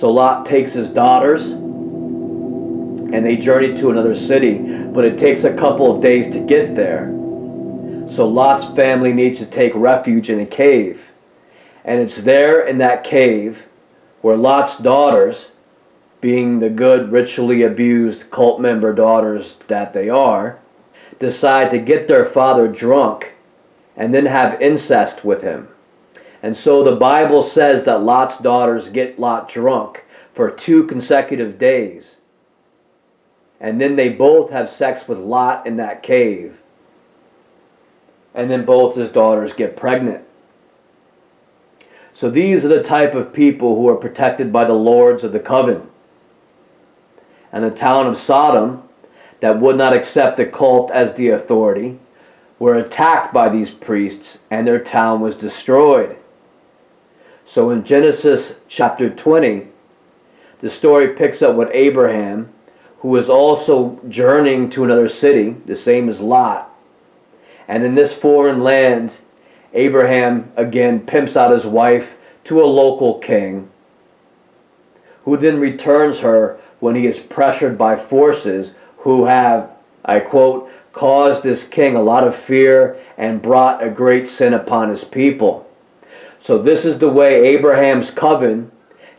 So Lot takes his daughters and they journey to another city, but it takes a couple of days to get there. So Lot's family needs to take refuge in a cave. And it's there in that cave where Lot's daughters, being the good, ritually abused cult member daughters that they are, decide to get their father drunk and then have incest with him. And so the Bible says that Lot's daughters get Lot drunk for 2 consecutive days. And then they both have sex with Lot in that cave. And then both his daughters get pregnant. So these are the type of people who are protected by the lords of the coven. And the town of Sodom, that would not accept the cult as the authority, were attacked by these priests and their town was destroyed. So in Genesis chapter 20, the story picks up with Abraham, who was also journeying to another city, the same as Lot. And in this foreign land, Abraham again pimps out his wife to a local king, who then returns her when he is pressured by forces who have, I quote, caused this king a lot of fear and brought a great sin upon his people. So this is the way Abraham's coven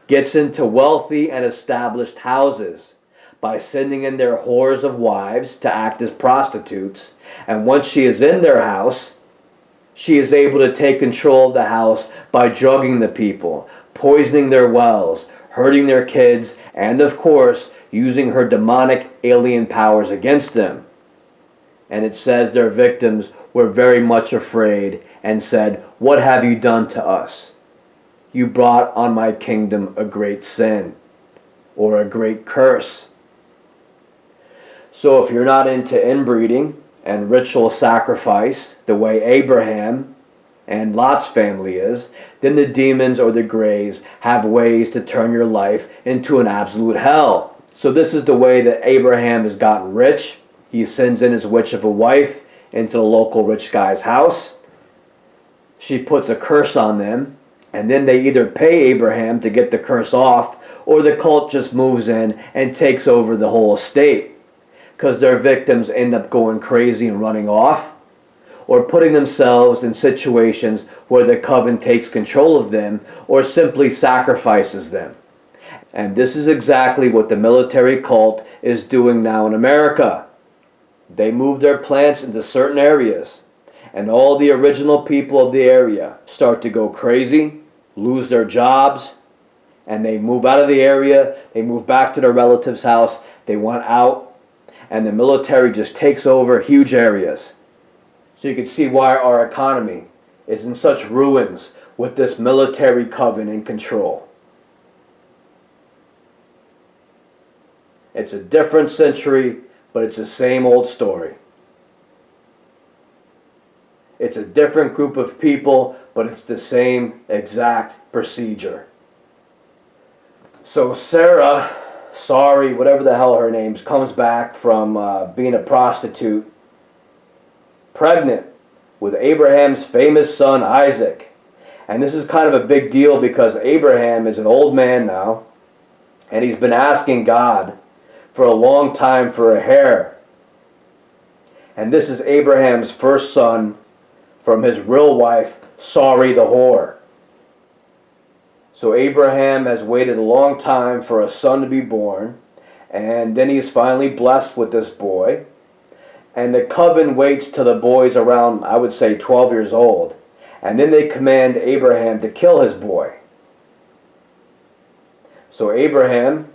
gets into wealthy and established houses, by sending in their whores of wives to act as prostitutes. And once she is in their house, she is able to take control of the house by drugging the people, poisoning their wells, hurting their kids, and of course, using her demonic alien powers against them. And it says their victims were very much afraid and said, "What have you done to us? You brought on my kingdom a great sin," or a great curse. So if you're not into inbreeding and ritual sacrifice the way Abraham and Lot's family is, then the demons or the Greys have ways to turn your life into an absolute hell. So this is the way that Abraham has gotten rich. He sends in his witch of a wife into the local rich guy's house. She puts a curse on them, and then they either pay Abraham to get the curse off, or the cult just moves in and takes over the whole estate, because their victims end up going crazy and running off, or putting themselves in situations where the coven takes control of them or simply sacrifices them. And this is exactly what the military cult is doing now in America. They move their plants into certain areas, and all the original people of the area start to go crazy, lose their jobs, and they move out of the area, they move back to their relative's house, they want out, and the military just takes over huge areas. So you can see why our economy is in such ruins with this military coven in control. It's a different century, but it's the same old story. It's a different group of people, but it's the same exact procedure. So Sarah, whatever the hell her name is, comes back from being a prostitute, pregnant with Abraham's famous son Isaac. And this is kind of a big deal because Abraham is an old man now, and he's been asking God for a long time for a heir. And this is Abraham's first son from his real wife, Sarai the whore. So Abraham has waited a long time for a son to be born, and then he's finally blessed with this boy. And the coven waits till the boy's around, I would say, 12 years old. And then they command Abraham to kill his boy. So Abraham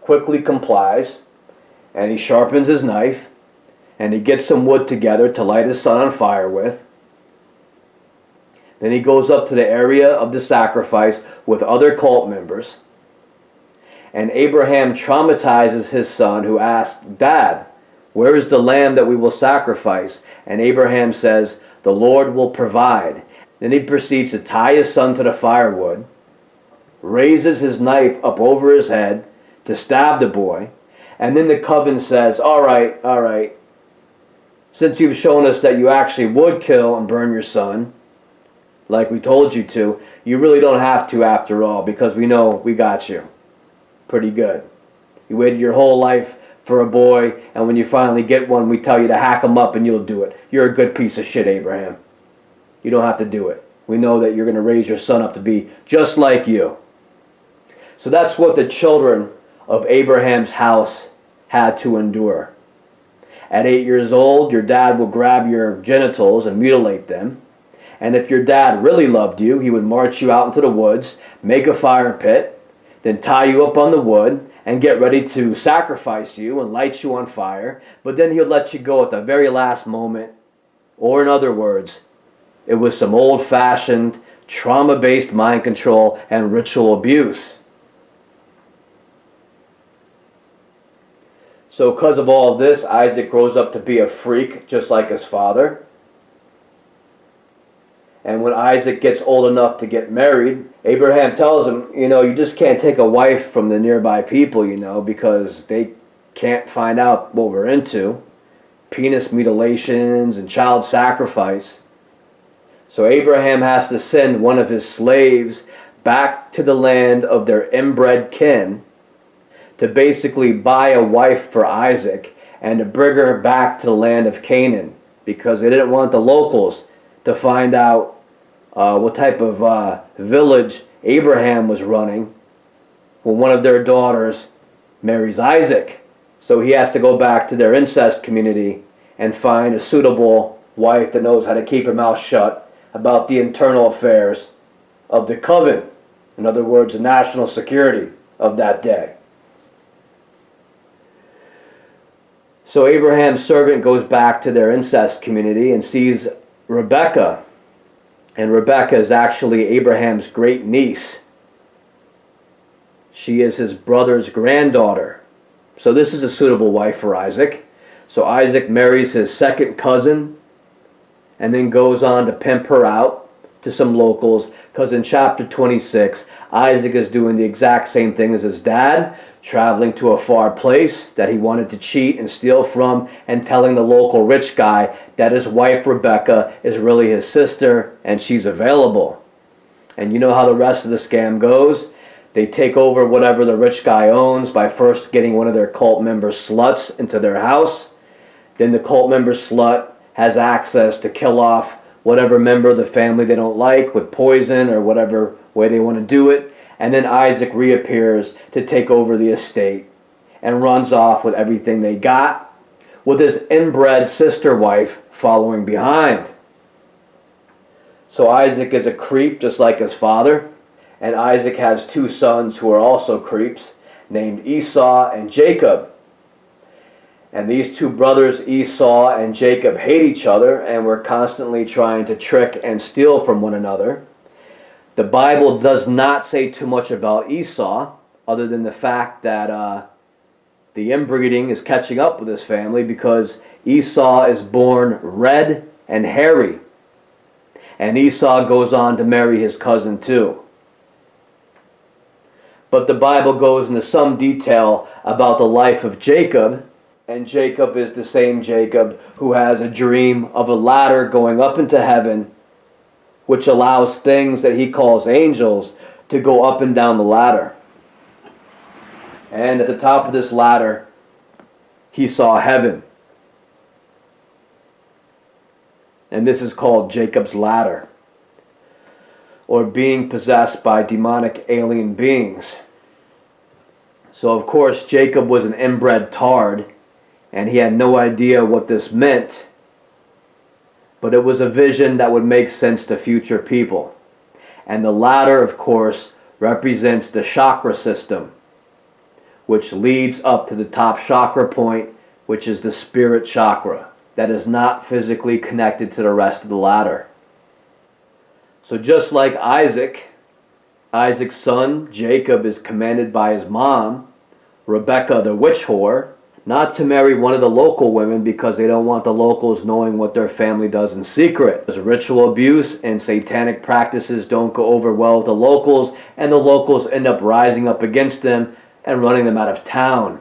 quickly complies, and he sharpens his knife, and he gets some wood together to light his son on fire with. Then he goes up to the area of the sacrifice with other cult members. And Abraham traumatizes his son, who asks, "Dad, where is the lamb that we will sacrifice?" And Abraham says, "The Lord will provide." Then he proceeds to tie his son to the firewood, raises his knife up over his head to stab the boy. And then the coven says, all right, since you've shown us that you actually would kill and burn your son, like we told you to, you really don't have to after all, because we know we got you. Pretty good. You waited your whole life for a boy, and when you finally get one, we tell you to hack him up and you'll do it. You're a good piece of shit, Abraham. You don't have to do it. We know that you're going to raise your son up to be just like you. So that's what the children of Abraham's house had to endure. At 8 years old, your dad will grab your genitals and mutilate them. And if your dad really loved you, he would march you out into the woods, make a fire pit, then tie you up on the wood and get ready to sacrifice you and light you on fire. But then he'll let you go at the very last moment. Or in other words, it was some old-fashioned, trauma-based mind control and ritual abuse. So because of all of this, Isaac grows up to be a freak, just like his father. And when Isaac gets old enough to get married, Abraham tells him, you just can't take a wife from the nearby people, because they can't find out what we're into. Penis mutilations and child sacrifice. So Abraham has to send one of his slaves back to the land of their inbred kin to basically buy a wife for Isaac and to bring her back to the land of Canaan, because they didn't want the locals to find out what type of village Abraham was running when one of their daughters marries Isaac. So he has to go back to their incest community and find a suitable wife that knows how to keep her mouth shut about the internal affairs of the coven. In other words, the national security of that day. So Abraham's servant goes back to their incest community and sees Rebekah. And Rebekah is actually Abraham's great niece. She is his brother's granddaughter. So this is a suitable wife for Isaac. So Isaac marries his second cousin and then goes on to pimp her out to some locals, because in chapter 26, Isaac is doing the exact same thing as his dad, traveling to a far place that he wanted to cheat and steal from, and telling the local rich guy that his wife Rebekah is really his sister and she's available. And you know how the rest of the scam goes? They take over whatever the rich guy owns by first getting one of their cult member sluts into their house. Then the cult member slut has access to kill off whatever member of the family they don't like with poison or whatever way they want to do it. And then Isaac reappears to take over the estate and runs off with everything they got, with his inbred sister wife following behind. So Isaac is a creep just like his father, and Isaac has two sons who are also creeps, named Esau and Jacob. And these two brothers, Esau and Jacob, hate each other and were constantly trying to trick and steal from one another. The Bible does not say too much about Esau, other than the fact that the inbreeding is catching up with his family, because Esau is born red and hairy. And Esau goes on to marry his cousin too. But the Bible goes into some detail about the life of Jacob. And Jacob is the same Jacob who has a dream of a ladder going up into heaven, which allows things that he calls angels to go up and down the ladder. And at the top of this ladder, he saw heaven. And this is called Jacob's ladder, or being possessed by demonic alien beings. So of course Jacob was an inbred tard, and he had no idea what this meant. But it was a vision that would make sense to future people. And the ladder, of course, represents the chakra system, which leads up to the top chakra point, which is the spirit chakra, that is not physically connected to the rest of the ladder. So just like Isaac, Isaac's son, Jacob, is commanded by his mom, Rebekah the witch whore, not to marry one of the local women because they don't want the locals knowing what their family does in secret. Because ritual abuse and satanic practices don't go over well with the locals, and the locals end up rising up against them and running them out of town.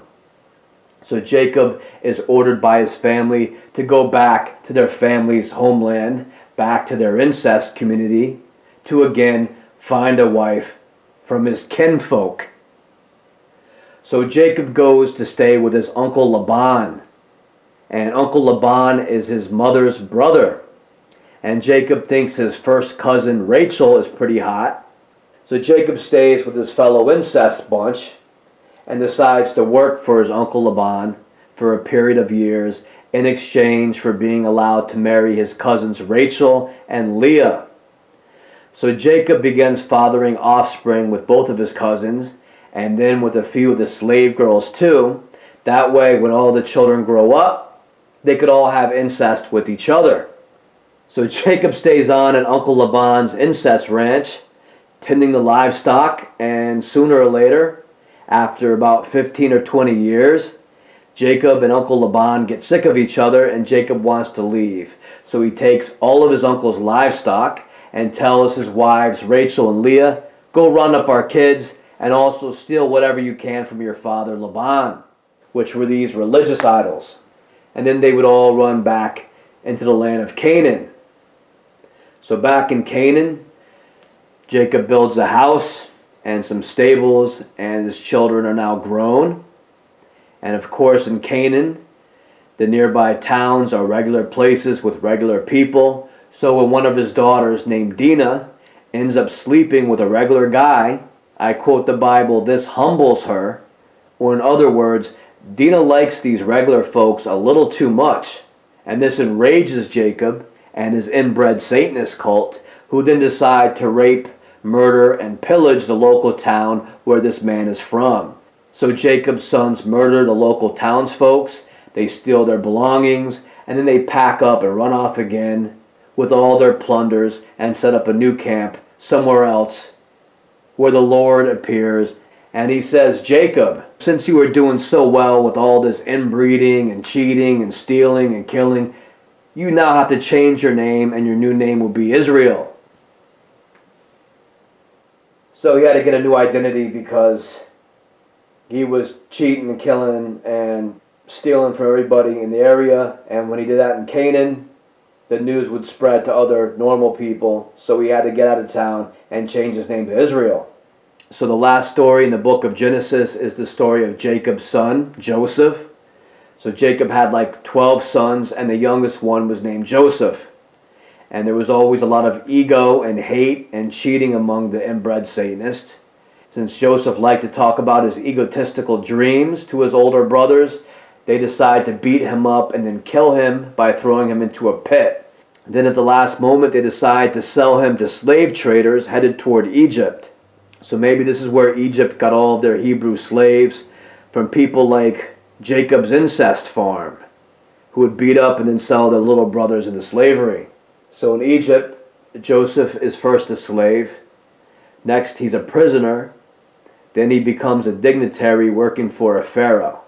So Jacob is ordered by his family to go back to their family's homeland, back to their incest community, to again find a wife from his kinfolk. So Jacob goes to stay with his uncle Laban. And Uncle Laban is his mother's brother. And Jacob thinks his first cousin Rachel is pretty hot. So Jacob stays with his fellow incest bunch and decides to work for his uncle Laban for a period of years in exchange for being allowed to marry his cousins Rachel and Leah. So Jacob begins fathering offspring with both of his cousins, and then with a few of the slave girls too. That way, when all the children grow up, they could all have incest with each other. So Jacob stays on at Uncle Laban's incest ranch, tending the livestock, and sooner or later, after about 15 or 20 years, Jacob and Uncle Laban get sick of each other, and Jacob wants to leave. So he takes all of his uncle's livestock and tells his wives Rachel and Leah, go round up our kids and also steal whatever you can from your father Laban, which were these religious idols. And then they would all run back into the land of Canaan. So back in Canaan, Jacob builds a house and some stables, and his children are now grown. And of course in Canaan, the nearby towns are regular places with regular people. So when one of his daughters named Dinah ends up sleeping with a regular guy, I quote the Bible, this humbles her. Or in other words, Dinah likes these regular folks a little too much. And this enrages Jacob and his inbred Satanist cult, who then decide to rape, murder, and pillage the local town where this man is from. So Jacob's sons murder the local townsfolks, they steal their belongings, and then they pack up and run off again with all their plunders and set up a new camp somewhere else where the Lord appears. And he says, Jacob, since you are doing so well with all this inbreeding and cheating and stealing and killing, you now have to change your name, and your new name will be Israel. So he had to get a new identity because he was cheating and killing and stealing from everybody in the area. And when he did that in Canaan, the news would spread to other normal people. So he had to get out of town and change his name to Israel. So the last story in the book of Genesis is the story of Jacob's son, Joseph. So Jacob had like 12 sons, and the youngest one was named Joseph. And there was always a lot of ego and hate and cheating among the inbred Satanists. Since Joseph liked to talk about his egotistical dreams to his older brothers, they decide to beat him up and then kill him by throwing him into a pit. Then at the last moment, they decide to sell him to slave traders headed toward Egypt. So maybe this is where Egypt got all of their Hebrew slaves, from people like Jacob's incest farm, who would beat up and then sell their little brothers into slavery. So in Egypt, Joseph is first a slave. Next, he's a prisoner. Then he becomes a dignitary working for a pharaoh.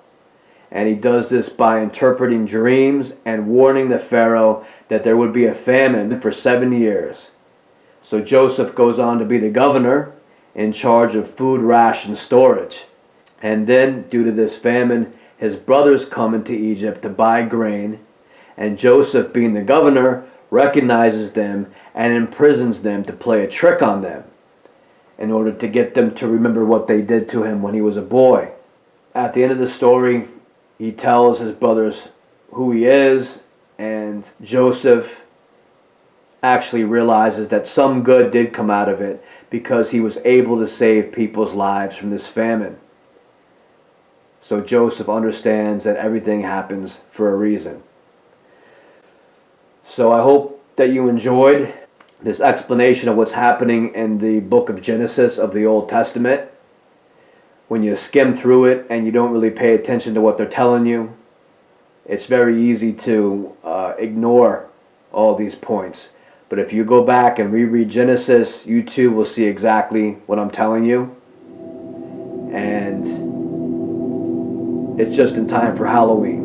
And he does this by interpreting dreams and warning the pharaoh that there would be a famine for 7 years. So Joseph goes on to be the governor in charge of food ration storage. And then, due to this famine, his brothers come into Egypt to buy grain. And Joseph, being the governor, recognizes them and imprisons them to play a trick on them in order to get them to remember what they did to him when he was a boy. At the end of the story, he tells his brothers who he is, and Joseph actually realizes that some good did come out of it because he was able to save people's lives from this famine. So Joseph understands that everything happens for a reason. So I hope that you enjoyed this explanation of what's happening in the book of Genesis of the Old Testament. When you skim through it and you don't really pay attention to what they're telling you, it's very easy to ignore all these points. But if you go back and reread Genesis, you too will see exactly what I'm telling you. And it's just in time for Halloween.